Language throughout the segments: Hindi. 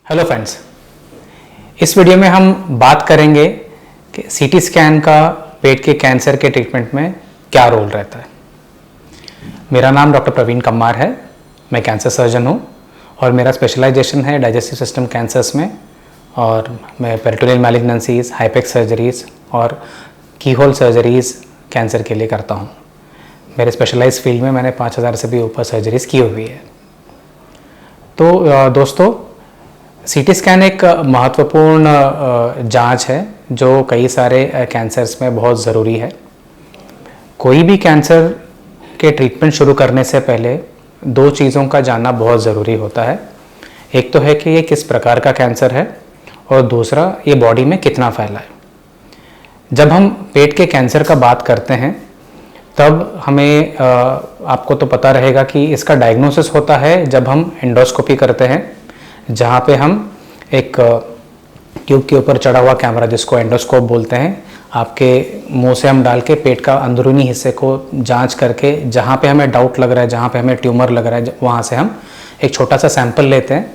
हेलो फ्रेंड्स, इस वीडियो में हम बात करेंगे कि सीटी स्कैन का पेट के कैंसर के ट्रीटमेंट में क्या रोल रहता है। मेरा नाम डॉक्टर प्रवीण कम्मार है। मैं कैंसर सर्जन हूँ और मेरा स्पेशलाइजेशन है डाइजेस्टिव सिस्टम कैंसर्स में, और मैं पेरिटोनियल मैलिग्नेंसीज, हाइपेक्स सर्जरीज और कीहोल सर्जरीज कैंसर के लिए करता हूँ। मेरे स्पेशलाइज फील्ड में मैंने 5000 से भी ऊपर सर्जरीज की हुई है। तो दोस्तों, सीटी स्कैन एक महत्वपूर्ण जांच है जो कई सारे कैंसर्स में बहुत ज़रूरी है। कोई भी कैंसर के ट्रीटमेंट शुरू करने से पहले दो चीज़ों का जानना बहुत ज़रूरी होता है। एक तो है कि ये किस प्रकार का कैंसर है, और दूसरा ये बॉडी में कितना फैला है। जब हम पेट के कैंसर का बात करते हैं तब हमें आपको तो पता रहेगा कि इसका डायग्नोसिस होता है जब हम एंडोस्कोपी करते हैं, जहाँ पे हम एक ट्यूब के ऊपर चढ़ा हुआ कैमरा, जिसको एंडोस्कोप बोलते हैं, आपके मुंह से हम डाल के पेट का अंदरूनी हिस्से को जांच करके जहाँ पे हमें डाउट लग रहा है, जहाँ पे हमें ट्यूमर लग रहा है, वहाँ से हम एक छोटा सा सैंपल लेते हैं,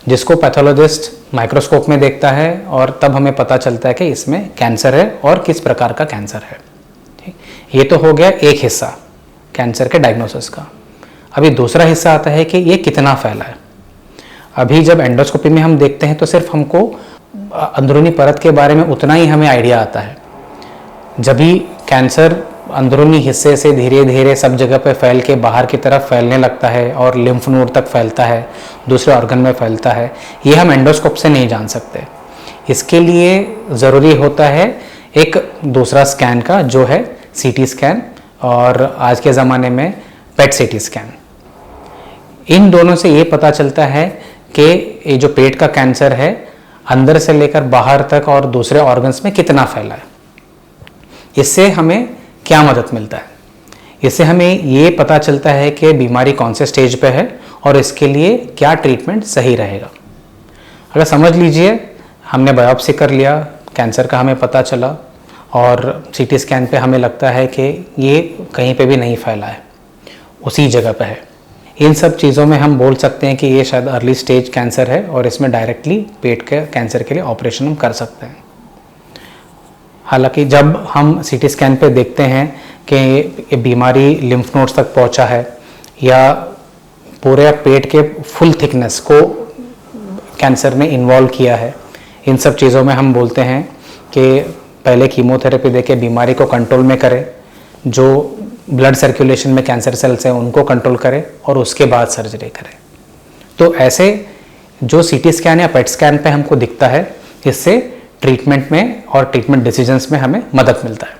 जिसको पैथोलॉजिस्ट माइक्रोस्कोप में देखता है, और तब हमें पता चलता है कि इसमें कैंसर है और किस प्रकार का कैंसर है। ठीक, ये तो हो गया एक हिस्सा कैंसर के डायग्नोसिस का। अभी दूसरा हिस्सा आता है कि ये कितना फैला है। अभी जब एंडोस्कोपी में हम देखते हैं तो सिर्फ हमको अंदरूनी परत के बारे में उतना ही हमें आइडिया आता है। जब भी कैंसर अंदरूनी हिस्से से धीरे धीरे सब जगह पे फैल के बाहर की तरफ फैलने लगता है और लिम्फ नोड तक फैलता है, दूसरे ऑर्गन में फैलता है, ये हम एंडोस्कोप से नहीं जान सकते। इसके लिए ज़रूरी होता है एक दूसरा स्कैन का, जो है सीटी स्कैन, और आज के ज़माने में पेट सीटी स्कैन। इन दोनों से ये पता चलता है कि ये जो पेट का कैंसर है अंदर से लेकर बाहर तक और दूसरे ऑर्गन्स में कितना फैला है। इससे हमें क्या मदद मिलता है? इससे हमें ये पता चलता है कि बीमारी कौन से स्टेज पे है और इसके लिए क्या ट्रीटमेंट सही रहेगा। अगर समझ लीजिए हमने बायोप्सी कर लिया, कैंसर का हमें पता चला, और सीटी स्कैन पे हमें लगता है कि ये कहीं पे भी नहीं फैला है, उसी जगह पे है। इन सब चीज़ों में हम बोल सकते हैं कि ये शायद अर्ली स्टेज कैंसर है और इसमें डायरेक्टली पेट के कैंसर के लिए ऑपरेशन हम कर सकते हैं। हालांकि जब हम सीटी स्कैन पे देखते हैं कि ये बीमारी लिम्फ नोड्स तक पहुंचा है या पूरे पेट के फुल थिकनेस को कैंसर ने इन्वॉल्व किया है, इन सब चीज़ों में हम बोलते हैं कि पहले कीमोथेरेपी देके बीमारी को कंट्रोल में करें, जो ब्लड सर्कुलेशन में कैंसर सेल्स हैं उनको कंट्रोल करें, और उसके बाद सर्जरी करें। तो ऐसे जो सीटी स्कैन या पेट स्कैन पे हमको दिखता है, इससे ट्रीटमेंट में और ट्रीटमेंट डिसीजंस में हमें मदद मिलता है।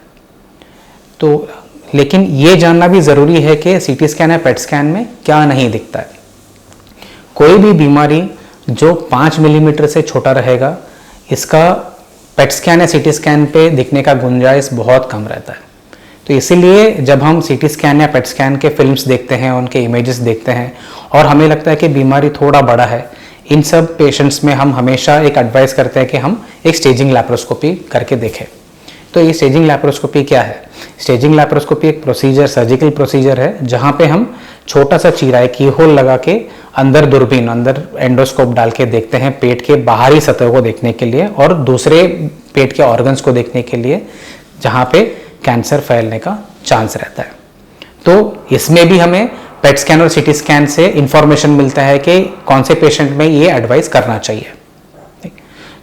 तो लेकिन ये जानना भी ज़रूरी है कि सीटी स्कैन या पेट स्कैन में क्या नहीं दिखता है। कोई भी बीमारी जो 5 मिलीमीटर से छोटा रहेगा, इसका पेट स्कैन या सीटी स्कैन पे दिखने का गुंजाइश बहुत कम रहता है। तो इसीलिए जब हम सीटी स्कैन या पेट स्कैन के फिल्म्स देखते हैं, उनके इमेजेस देखते हैं, और हमें लगता है कि बीमारी थोड़ा बड़ा है, इन सब पेशेंट्स में हम हमेशा एक एडवाइस करते हैं कि हम एक स्टेजिंग लैप्रोस्कोपी करके देखें। तो ये स्टेजिंग लैप्रोस्कोपी क्या है? स्टेजिंग लैप्रोस्कोपी एक प्रोसीजर, सर्जिकल प्रोसीजर है, जहाँ पे हम छोटा सा चीरा, की होल लगा के अंदर दूरबीन, अंदर एंडोस्कोप डाल के देखते हैं पेट के बाहरी सतह को देखने के लिए और दूसरे पेट के ऑर्गन्स को देखने के लिए जहाँ पे कैंसर फैलने का चांस रहता है। तो इसमें भी हमें पेट स्कैन और सीटी स्कैन से इंफॉर्मेशन मिलता है कि कौन से पेशेंट में ये एडवाइस करना चाहिए।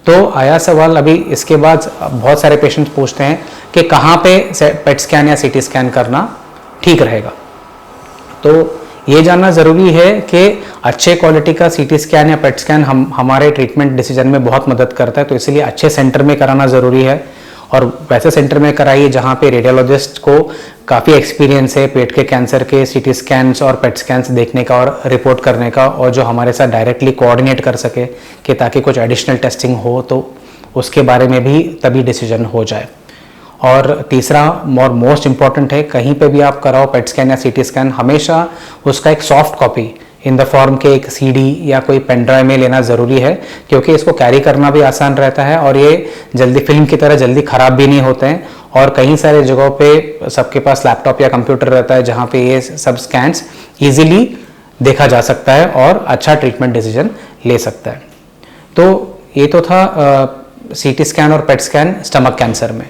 तो आया सवाल अभी इसके बाद, बहुत सारे पेशेंट्स पूछते हैं कि कहाँ पे पेट स्कैन या सीटी स्कैन करना ठीक रहेगा। तो ये जानना ज़रूरी है कि अच्छे क्वालिटी का सीटी स्कैन या पेट स्कैन हमारे ट्रीटमेंट डिसीजन में बहुत मदद करता है। तो इसलिए अच्छे सेंटर में कराना ज़रूरी है, और वैसे सेंटर में कराइए जहाँ पे रेडियोलॉजिस्ट को काफ़ी एक्सपीरियंस है पेट के कैंसर के सीटी स्कैन्स और पेट स्कैन्स देखने का और रिपोर्ट करने का, और जो हमारे साथ डायरेक्टली कोऑर्डिनेट कर सके कि ताकि कुछ एडिशनल टेस्टिंग हो तो उसके बारे में भी तभी डिसीजन हो जाए। और तीसरा और मोस्ट इम्पॉर्टेंट है, कहीं पे भी आप कराओ पेट स्कैन या सीटी स्कैन, हमेशा उसका एक soft copy in the form के एक सीडी या कोई पेन ड्राइव में लेना ज़रूरी है, क्योंकि इसको कैरी करना भी आसान रहता है और ये जल्दी फिल्म की तरह जल्दी ख़राब भी नहीं होते हैं। और कई सारे जगहों पे सबके पास लैपटॉप या कंप्यूटर रहता है जहाँ पे ये सब स्कैन्स ईजिली देखा जा सकता है और अच्छा ट्रीटमेंट डिसीजन ले सकता है। तो ये तो था सीटी स्कैन और पेट स्कैन स्टमक कैंसर में।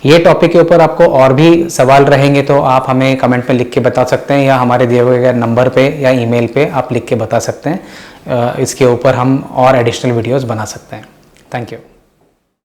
ये टॉपिक के ऊपर आपको और भी सवाल रहेंगे तो आप हमें कमेंट में लिख के बता सकते हैं, या हमारे दिए हुए नंबर पे या ईमेल पे आप लिख के बता सकते हैं। इसके ऊपर हम और एडिशनल वीडियोस बना सकते हैं। Thank you.